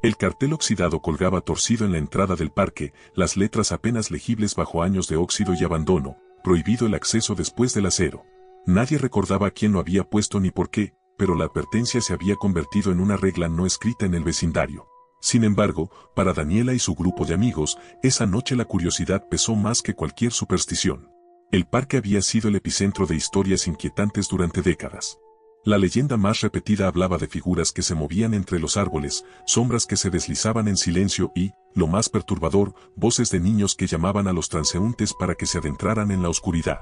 El cartel oxidado colgaba torcido en la entrada del parque, las letras apenas legibles bajo años de óxido y abandono, prohibido el acceso después del acero. Nadie recordaba quién lo había puesto ni por qué, pero la advertencia se había convertido en una regla no escrita en el vecindario. Sin embargo, para Daniela y su grupo de amigos, esa noche la curiosidad pesó más que cualquier superstición. El parque había sido el epicentro de historias inquietantes durante décadas. La leyenda más repetida hablaba de figuras que se movían entre los árboles, sombras que se deslizaban en silencio y, lo más perturbador, voces de niños que llamaban a los transeúntes para que se adentraran en la oscuridad.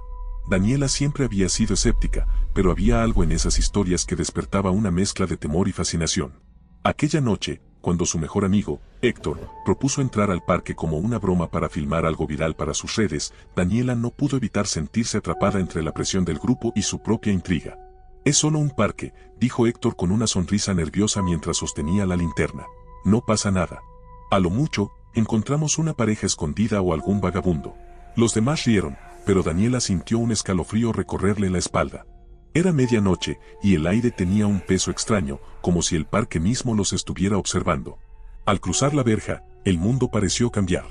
Daniela siempre había sido escéptica, pero había algo en esas historias que despertaba una mezcla de temor y fascinación. Aquella noche, cuando su mejor amigo, Héctor, propuso entrar al parque como una broma para filmar algo viral para sus redes, Daniela no pudo evitar sentirse atrapada entre la presión del grupo y su propia intriga. «Es solo un parque», dijo Héctor con una sonrisa nerviosa mientras sostenía la linterna. «No pasa nada. A lo mucho, encontramos una pareja escondida o algún vagabundo». Los demás rieron, pero Daniela sintió un escalofrío recorrerle la espalda. Era medianoche, y el aire tenía un peso extraño, como si el parque mismo los estuviera observando. Al cruzar la verja, el mundo pareció cambiar.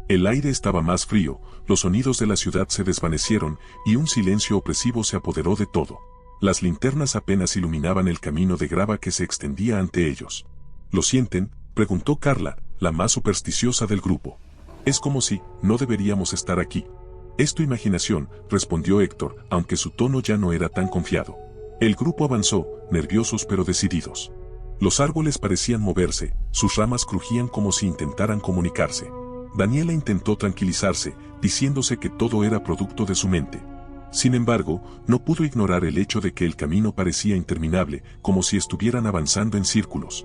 El aire estaba más frío, los sonidos de la ciudad se desvanecieron, y un silencio opresivo se apoderó de todo. Las linternas apenas iluminaban el camino de grava que se extendía ante ellos. ¿Lo sienten?, preguntó Carla, la más supersticiosa del grupo. «Es como si no deberíamos estar aquí». «Es tu imaginación», respondió Héctor, aunque su tono ya no era tan confiado. El grupo avanzó, nerviosos pero decididos. Los árboles parecían moverse, sus ramas crujían como si intentaran comunicarse. Daniela intentó tranquilizarse, diciéndose que todo era producto de su mente. Sin embargo, no pudo ignorar el hecho de que el camino parecía interminable, como si estuvieran avanzando en círculos.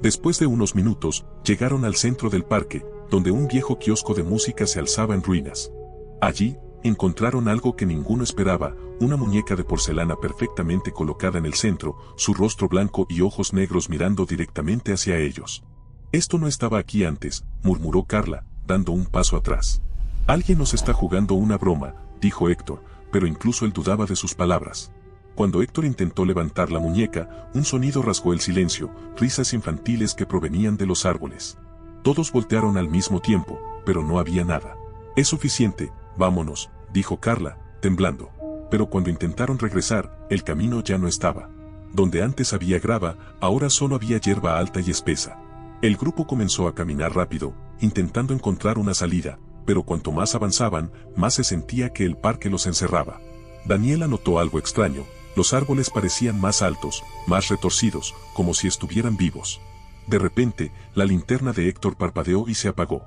Después de unos minutos, llegaron al centro del parque, donde un viejo kiosco de música se alzaba en ruinas. Allí, encontraron algo que ninguno esperaba, una muñeca de porcelana perfectamente colocada en el centro, su rostro blanco y ojos negros mirando directamente hacia ellos. «Esto no estaba aquí antes», murmuró Carla, dando un paso atrás. «Alguien nos está jugando una broma», dijo Héctor, pero incluso él dudaba de sus palabras. Cuando Héctor intentó levantar la muñeca, un sonido rasgó el silencio, risas infantiles que provenían de los árboles. Todos voltearon al mismo tiempo, pero no había nada. «Es suficiente, vámonos», dijo Carla, temblando. Pero cuando intentaron regresar, el camino ya no estaba. Donde antes había grava, ahora solo había hierba alta y espesa. El grupo comenzó a caminar rápido, intentando encontrar una salida, pero cuanto más avanzaban, más se sentía que el parque los encerraba. Daniela notó algo extraño, los árboles parecían más altos, más retorcidos, como si estuvieran vivos. De repente, la linterna de Héctor parpadeó y se apagó.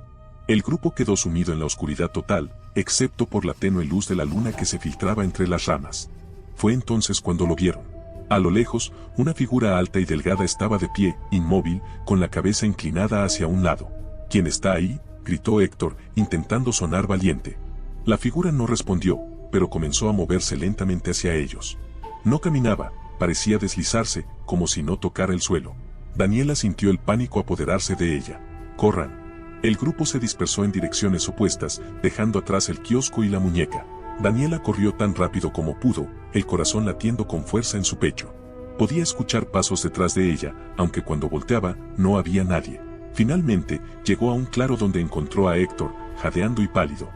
El grupo quedó sumido en la oscuridad total, excepto por la tenue luz de la luna que se filtraba entre las ramas. Fue entonces cuando lo vieron. A lo lejos, una figura alta y delgada estaba de pie, inmóvil, con la cabeza inclinada hacia un lado. «¿Quién está ahí?», gritó Héctor, intentando sonar valiente. La figura no respondió, pero comenzó a moverse lentamente hacia ellos. No caminaba, parecía deslizarse, como si no tocara el suelo. Daniela sintió el pánico apoderarse de ella. «¡Corran!». El grupo se dispersó en direcciones opuestas, dejando atrás el kiosco y la muñeca. Daniela corrió tan rápido como pudo, el corazón latiendo con fuerza en su pecho. Podía escuchar pasos detrás de ella, aunque cuando volteaba, no había nadie. Finalmente, llegó a un claro donde encontró a Héctor, jadeando y pálido.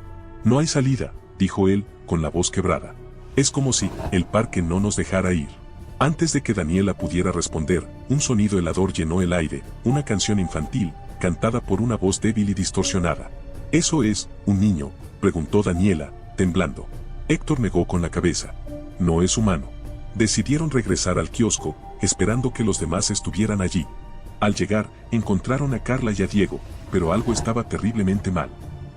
«No hay salida», dijo él, con la voz quebrada. «Es como si el parque no nos dejara ir». Antes de que Daniela pudiera responder, un sonido helador llenó el aire, una canción infantil, cantada por una voz débil y distorsionada. «¿Eso es un niño?», preguntó Daniela, temblando. Héctor negó con la cabeza. «No es humano». Decidieron regresar al kiosco, esperando que los demás estuvieran allí. Al llegar, encontraron a Carla y a Diego, pero algo estaba terriblemente mal.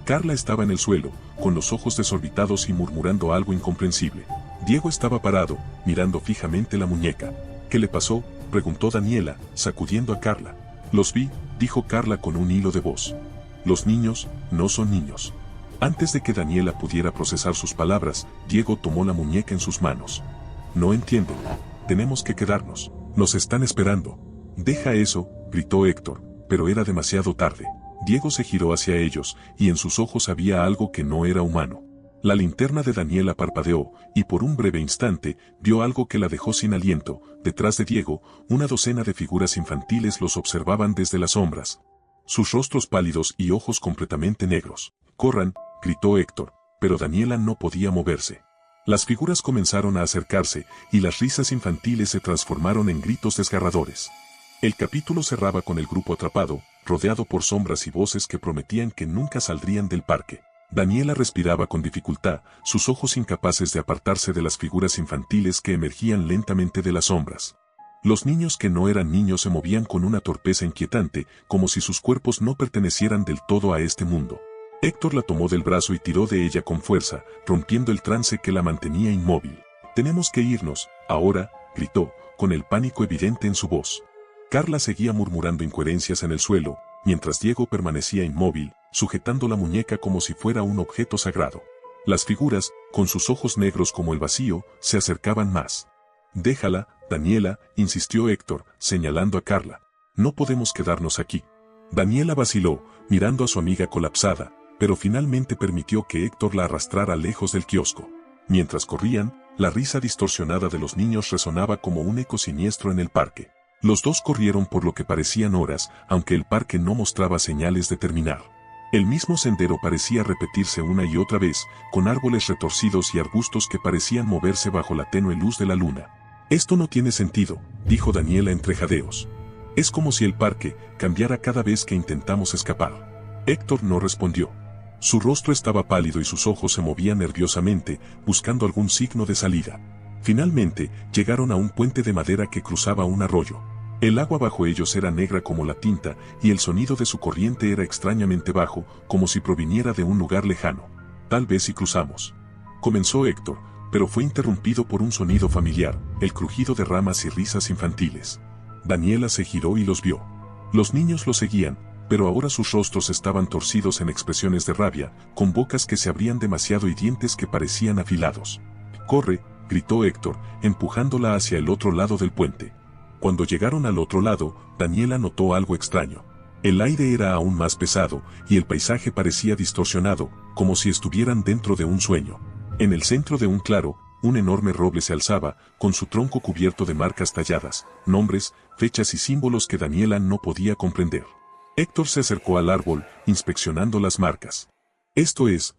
Carla estaba en el suelo, con los ojos desorbitados y murmurando algo incomprensible. Diego estaba parado, mirando fijamente la muñeca. «¿Qué le pasó?», preguntó Daniela, sacudiendo a Carla. «Los vi», dijo Carla con un hilo de voz. «Los niños no son niños». Antes de que Daniela pudiera procesar sus palabras, Diego tomó la muñeca en sus manos. «No entienden. Tenemos que quedarnos. Nos están esperando». «Deja eso», gritó Héctor, pero era demasiado tarde. Diego se giró hacia ellos, y en sus ojos había algo que no era humano. La linterna de Daniela parpadeó, y por un breve instante, vio algo que la dejó sin aliento. Detrás de Diego, una docena de figuras infantiles los observaban desde las sombras. sus rostros pálidos y ojos completamente negros. «Corran», gritó Héctor, pero Daniela no podía moverse. Las figuras comenzaron a acercarse, y las risas infantiles se transformaron en gritos desgarradores. El capítulo cerraba con el grupo atrapado, rodeado por sombras y voces que prometían que nunca saldrían del parque. Daniela respiraba con dificultad, sus ojos incapaces de apartarse de las figuras infantiles que emergían lentamente de las sombras. Los niños que no eran niños se movían con una torpeza inquietante, como si sus cuerpos no pertenecieran del todo a este mundo. Héctor la tomó del brazo y tiró de ella con fuerza, rompiendo el trance que la mantenía inmóvil. «Tenemos que irnos, ahora», gritó, con el pánico evidente en su voz. Carla seguía murmurando incoherencias en el suelo, mientras Diego permanecía inmóvil, sujetando la muñeca como si fuera un objeto sagrado. Las figuras, con sus ojos negros como el vacío, se acercaban más. «Déjala, Daniela», insistió Héctor, señalando a Carla. «No podemos quedarnos aquí». Daniela vaciló, mirando a su amiga colapsada, pero finalmente permitió que Héctor la arrastrara lejos del kiosco. Mientras corrían, la risa distorsionada de los niños resonaba como un eco siniestro en el parque. Los dos corrieron por lo que parecían horas, aunque el parque no mostraba señales de terminar. El mismo sendero parecía repetirse una y otra vez, con árboles retorcidos y arbustos que parecían moverse bajo la tenue luz de la luna. «Esto no tiene sentido», dijo Daniela entre jadeos. «Es como si el parque cambiara cada vez que intentamos escapar». Héctor no respondió. Su rostro estaba pálido y sus ojos se movían nerviosamente, buscando algún signo de salida. Finalmente, llegaron a un puente de madera que cruzaba un arroyo. El agua bajo ellos era negra como la tinta, y el sonido de su corriente era extrañamente bajo, como si proviniera de un lugar lejano. «Tal vez si cruzamos», comenzó Héctor, pero fue interrumpido por un sonido familiar, el crujido de ramas y risas infantiles. Daniela se giró y los vio. Los niños lo seguían, pero ahora sus rostros estaban torcidos en expresiones de rabia, con bocas que se abrían demasiado y dientes que parecían afilados. «Corre», gritó Héctor, empujándola hacia el otro lado del puente. Cuando llegaron al otro lado, Daniela notó algo extraño. El aire era aún más pesado, y el paisaje parecía distorsionado, como si estuvieran dentro de un sueño. En el centro de un claro, un enorme roble se alzaba, con su tronco cubierto de marcas talladas, nombres, fechas y símbolos que Daniela no podía comprender. Héctor se acercó al árbol, inspeccionando las marcas. Esto es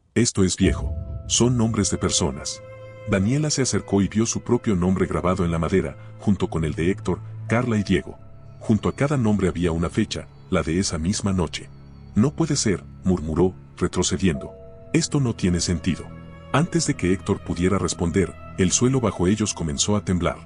viejo. Son nombres de personas». Daniela se acercó y vio su propio nombre grabado en la madera, junto con el de Héctor, Carla y Diego. Junto a cada nombre había una fecha, la de esa misma noche. «No puede ser», murmuró, retrocediendo. «Esto no tiene sentido». Antes de que Héctor pudiera responder, el suelo bajo ellos comenzó a temblar.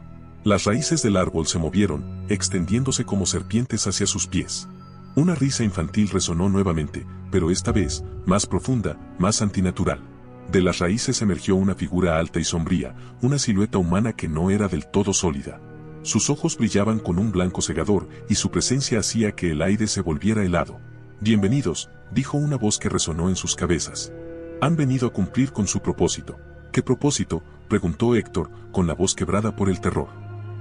Las raíces del árbol se movieron, extendiéndose como serpientes hacia sus pies. Una risa infantil resonó nuevamente, pero esta vez, más profunda, más antinatural. De las raíces emergió una figura alta y sombría, una silueta humana que no era del todo sólida. Sus ojos brillaban con un blanco cegador, y su presencia hacía que el aire se volviera helado. «Bienvenidos», dijo una voz que resonó en sus cabezas. «Han venido a cumplir con su propósito». «¿Qué propósito?», preguntó Héctor, con la voz quebrada por el terror.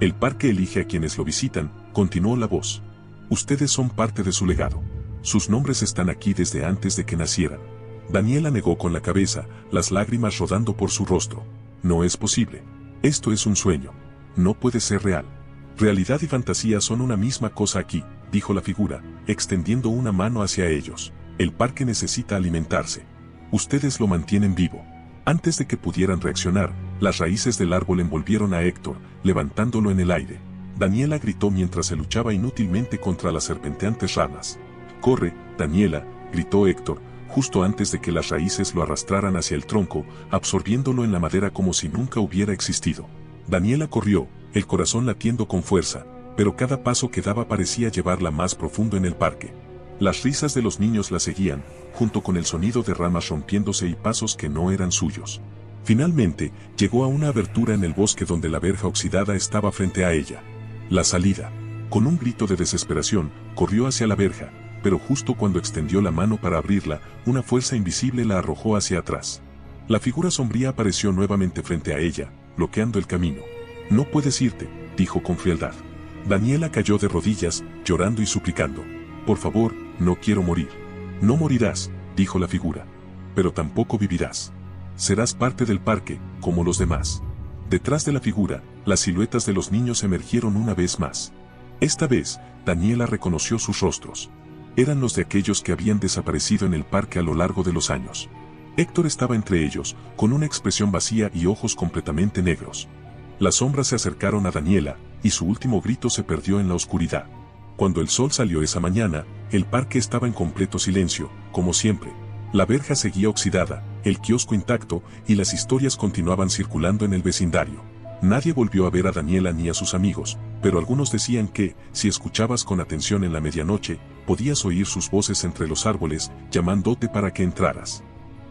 «El parque elige a quienes lo visitan», continuó la voz. «Ustedes son parte de su legado. Sus nombres están aquí desde antes de que nacieran». Daniela negó con la cabeza, las lágrimas rodando por su rostro. «No es posible. Esto es un sueño. No puede ser real». «Realidad y fantasía son una misma cosa aquí», dijo la figura, extendiendo una mano hacia ellos. «El parque necesita alimentarse. Ustedes lo mantienen vivo». Antes de que pudieran reaccionar, las raíces del árbol envolvieron a Héctor, levantándolo en el aire. Daniela gritó mientras se luchaba inútilmente contra las serpenteantes ramas. «Corre, Daniela», gritó Héctor, justo antes de que las raíces lo arrastraran hacia el tronco, absorbiéndolo en la madera como si nunca hubiera existido. Daniela corrió, el corazón latiendo con fuerza, pero cada paso que daba parecía llevarla más profundo en el parque. Las risas de los niños la seguían, junto con el sonido de ramas rompiéndose y pasos que no eran suyos. Finalmente, llegó a una abertura en el bosque donde la verja oxidada estaba frente a ella. La salida. Con un grito de desesperación, corrió hacia la verja, pero justo cuando extendió la mano para abrirla, una fuerza invisible la arrojó hacia atrás. La figura sombría apareció nuevamente frente a ella, bloqueando el camino. «No puedes irte», dijo con frialdad. Daniela cayó de rodillas, llorando y suplicando. «Por favor, no quiero morir». «No morirás», dijo la figura. «Pero tampoco vivirás. Serás parte del parque, como los demás». Detrás de la figura, las siluetas de los niños emergieron una vez más. Esta vez, Daniela reconoció sus rostros. Eran los de aquellos que habían desaparecido en el parque a lo largo de los años. Héctor estaba entre ellos, con una expresión vacía y ojos completamente negros. Las sombras se acercaron a Daniela, y su último grito se perdió en la oscuridad. Cuando el sol salió esa mañana, el parque estaba en completo silencio, como siempre. La verja seguía oxidada, el kiosco intacto, y las historias continuaban circulando en el vecindario. Nadie volvió a ver a Daniela ni a sus amigos, pero algunos decían que, si escuchabas con atención en la medianoche, podías oír sus voces entre los árboles, llamándote para que entraras.